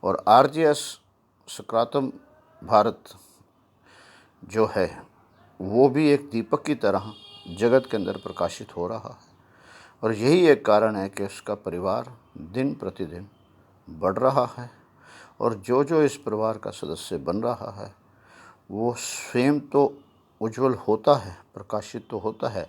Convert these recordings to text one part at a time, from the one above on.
और आरजेएस सकारात्मक भारत जो है वो भी एक दीपक की तरह जगत के अंदर प्रकाशित हो रहा है। और यही एक कारण है कि उसका परिवार दिन प्रतिदिन बढ़ रहा है। और जो जो इस परिवार का सदस्य बन रहा है वो स्वयं तो उज्जवल होता है, प्रकाशित तो होता है,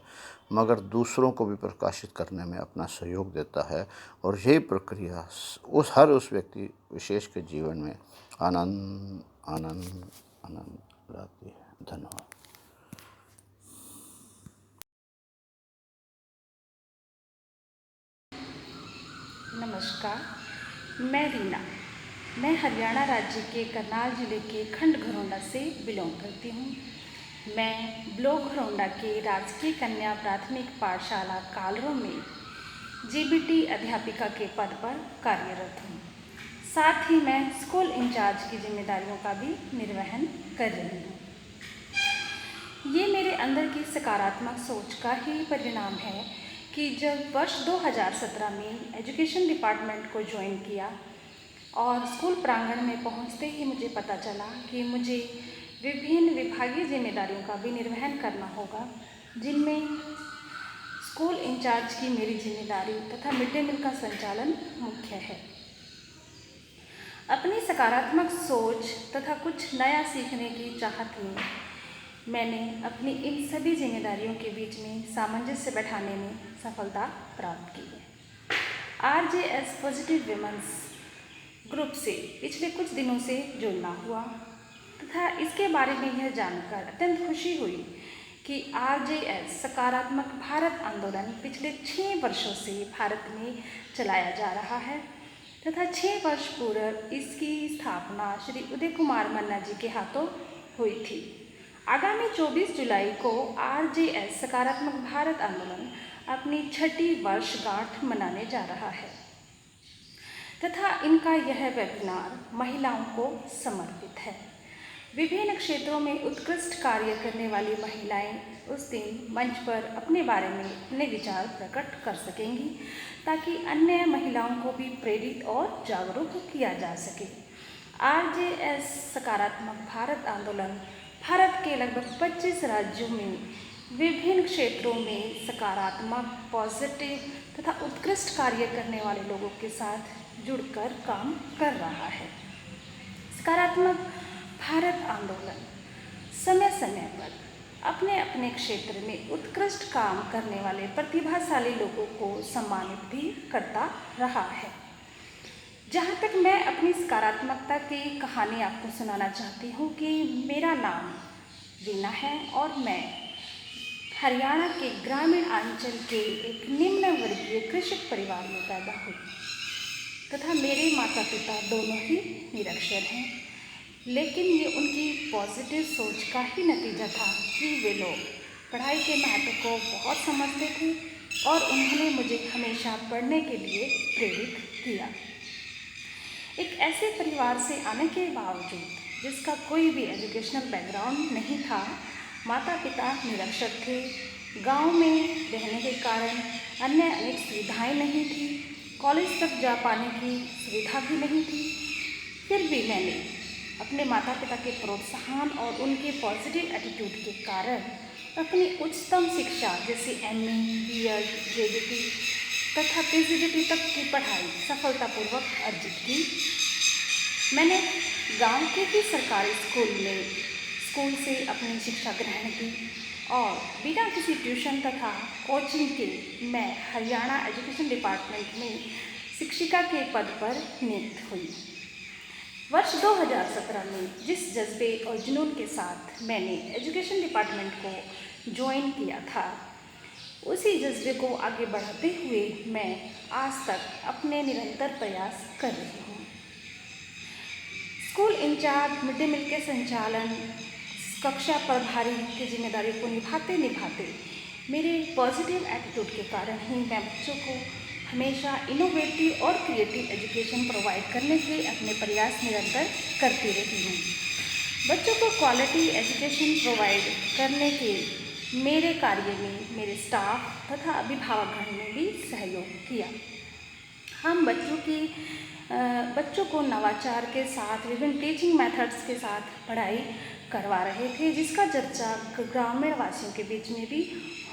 मगर दूसरों को भी प्रकाशित करने में अपना सहयोग देता है। और यही प्रक्रिया उस व्यक्ति विशेष के जीवन में आनंद आनंद आनंद लाती है। धन्यवाद। नमस्कार, मैं रीना। मैं हरियाणा राज्य के करनाल जिले के खंड घरौंडा से बिलोंग करती हूँ। मैं ब्लॉक घरौंडा के राजकीय कन्या प्राथमिक पाठशाला कालरों में जीबीटी अध्यापिका के पद पर कार्यरत हूँ। साथ ही मैं स्कूल इंचार्ज की जिम्मेदारियों का भी निर्वहन कर रही हूँ। ये मेरे अंदर की सकारात्मक सोच का ही परिणाम है कि जब वर्ष 2017 में एजुकेशन डिपार्टमेंट को ज्वाइन किया और स्कूल प्रांगण में पहुंचते ही मुझे पता चला कि मुझे विभिन्न विभागीय जिम्मेदारियों का भी निर्वहन करना होगा, जिनमें स्कूल इंचार्ज की मेरी जिम्मेदारी तथा मिड डे मील का संचालन मुख्य है। अपनी सकारात्मक सोच तथा कुछ नया सीखने की चाहत में मैंने अपनी इन सभी जिम्मेदारियों के बीच में सामंजस्य बैठाने में सफलता प्राप्त की है। आरजेएस पॉजिटिव विमेंस ग्रुप से पिछले कुछ दिनों से जुड़ना हुआ तथा इसके बारे में यह जानकर अत्यंत खुशी हुई कि आरजेएस सकारात्मक भारत आंदोलन पिछले 6 वर्षों से भारत में चलाया जा रहा है तथा 6 वर्ष पूर्व इसकी स्थापना श्री उदय कुमार मन्ना जी के हाथों हुई थी। आगामी 24 जुलाई को आरजेएस सकारात्मक भारत आंदोलन अपनी 6ठी वर्षगांठ मनाने जा रहा है तथा इनका यह वेबिनार महिलाओं को समर्पित है। विभिन्न क्षेत्रों में उत्कृष्ट कार्य करने वाली महिलाएं उस दिन मंच पर अपने बारे में अपने विचार प्रकट कर सकेंगी ताकि अन्य महिलाओं को भी प्रेरित और जागरूक किया जा सके। आरजेएस सकारात्मक भारत आंदोलन भारत के लगभग 25 राज्यों में विभिन्न क्षेत्रों में सकारात्मक, पॉजिटिव तथा उत्कृष्ट कार्य करने वाले लोगों के साथ जुड़कर काम कर रहा है। सकारात्मक भारत आंदोलन समय समय पर अपने अपने क्षेत्र में उत्कृष्ट काम करने वाले प्रतिभाशाली लोगों को सम्मानित भी करता रहा है। जहाँ तक मैं अपनी सकारात्मकता की कहानी आपको सुनाना चाहती हूँ कि मेरा नाम रीना है और मैं हरियाणा के ग्रामीण अंचल के एक निम्न वर्गीय कृषक परिवार में पैदा हुई तथा मेरे माता पिता दोनों ही निरक्षर हैं, लेकिन ये उनकी पॉजिटिव सोच का ही नतीजा था कि वे लोग पढ़ाई के महत्व को बहुत समझते थे और उन्होंने मुझे हमेशा पढ़ने के लिए प्रेरित किया। एक ऐसे परिवार से आने के बावजूद जिसका कोई भी एजुकेशनल बैकग्राउंड नहीं था, माता पिता निरक्षर थे, गांव में रहने के कारण अन्य अनेक सुविधाएं नहीं थी, कॉलेज तक जा पाने की सुविधा भी नहीं थी, फिर भी मैंने अपने माता पिता के प्रोत्साहन और उनके पॉजिटिव एटीट्यूड के कारण अपनी उच्चतम शिक्षा जैसे एमए, बीएड, जेबीटी तथा पीजीडीटी तक की पढ़ाई सफलतापूर्वक अर्जित की। मैंने गांव के ही सरकारी स्कूल से अपनी शिक्षा ग्रहण की और बिना किसी ट्यूशन तथा कोचिंग के मैं हरियाणा एजुकेशन डिपार्टमेंट में शिक्षिका के पद पर नियुक्त हुई। वर्ष 2017 में जिस जज्बे और जुनून के साथ मैंने एजुकेशन डिपार्टमेंट को ज्वाइन किया था, उसी जज्बे को आगे बढ़ाते हुए मैं आज तक अपने निरंतर प्रयास कर रही हूँ। School incharge, mid day meal के संचालन, कक्षा प्रभारी की जिम्मेदारी को निभाते निभाते मेरे पॉजिटिव एटीट्यूड के कारण ही मैं बच्चों को हमेशा इनोवेटिव और क्रिएटिव एजुकेशन प्रोवाइड करने के अपने प्रयास निरंतर करती रही हूँ। बच्चों को क्वालिटी एजुकेशन प्रोवाइड करने के मेरे कार्य में मेरे स्टाफ तथा अभिभावकगण ने भी सहयोग किया। हम बच्चों को नवाचार के साथ विभिन्न टीचिंग मेथड्स के साथ पढ़ाई करवा रहे थे, जिसका चर्चा ग्रामीण वासियों के बीच में भी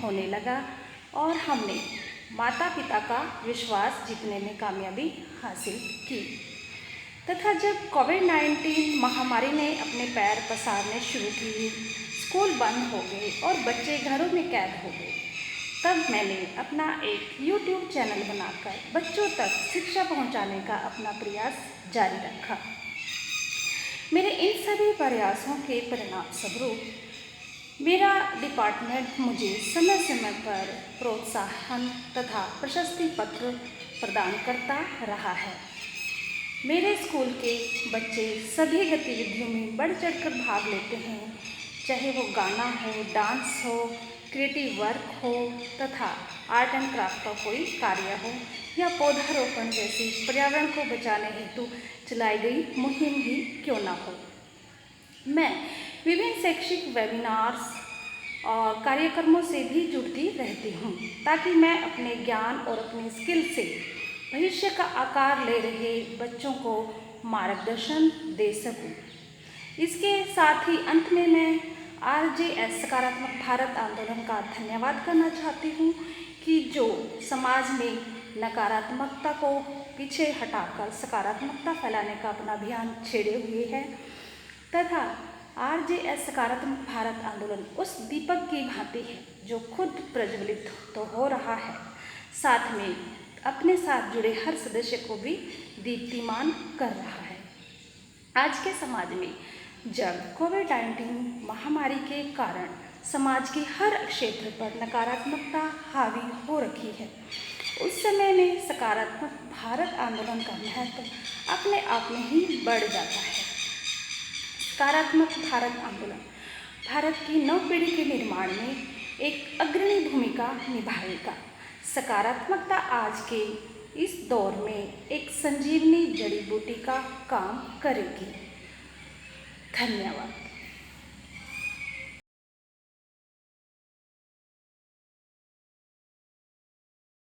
होने लगा और हमने माता पिता का विश्वास जीतने में कामयाबी हासिल की। तथा जब कोविड-19 महामारी ने अपने पैर पसारने शुरू किए, स्कूल बंद हो गए और बच्चे घरों में कैद हो गए, तब मैंने अपना एक YouTube चैनल बनाकर बच्चों तक शिक्षा पहुंचाने का अपना प्रयास जारी रखा। मेरे इन सभी प्रयासों के परिणाम स्वरूप मेरा डिपार्टमेंट मुझे समय समय पर प्रोत्साहन तथा प्रशस्ति पत्र प्रदान करता रहा है। मेरे स्कूल के बच्चे सभी गतिविधियों में बढ़ चढ़कर भाग लेते हैं, चाहे वो गाना हो, डांस हो, क्रिएटिव वर्क हो तथा आर्ट एंड क्राफ्ट का कोई कार्य हो या पौधारोपण जैसी पर्यावरण को बचाने हेतु चलाई गई मुहिम ही क्यों ना हो। मैं विभिन्न शैक्षिक वेबिनार्स और कार्यक्रमों से भी जुड़ती रहती हूँ, ताकि मैं अपने ज्ञान और अपने स्किल से भविष्य का आकार ले रहे बच्चों को मार्गदर्शन दे सकूँ। इसके साथ ही अंत में मैं RJS सकारात्मक भारत आंदोलन का धन्यवाद करना चाहती हूँ कि जो समाज में नकारात्मकता को पीछे हटाकर सकारात्मकता फैलाने का अपना अभियान छेड़े हुए है तथा RJS सकारात्मक भारत आंदोलन उस दीपक की भांति है जो खुद प्रज्वलित तो हो रहा है, साथ में अपने साथ जुड़े हर सदस्य को भी दीप्तिमान कर रहा है। आज के समाज में जब कोविड-19 महामारी के कारण समाज के हर क्षेत्र पर नकारात्मकता हावी हो रखी है, उस समय में सकारात्मक भारत आंदोलन का महत्व अपने आप में ही बढ़ जाता है। सकारात्मक भारत आंदोलन भारत की नव पीढ़ी के निर्माण में एक अग्रणी भूमिका निभाएगा। सकारात्मकता आज के इस दौर में एक संजीवनी जड़ी बूटी का काम करेगी। धन्यवाद।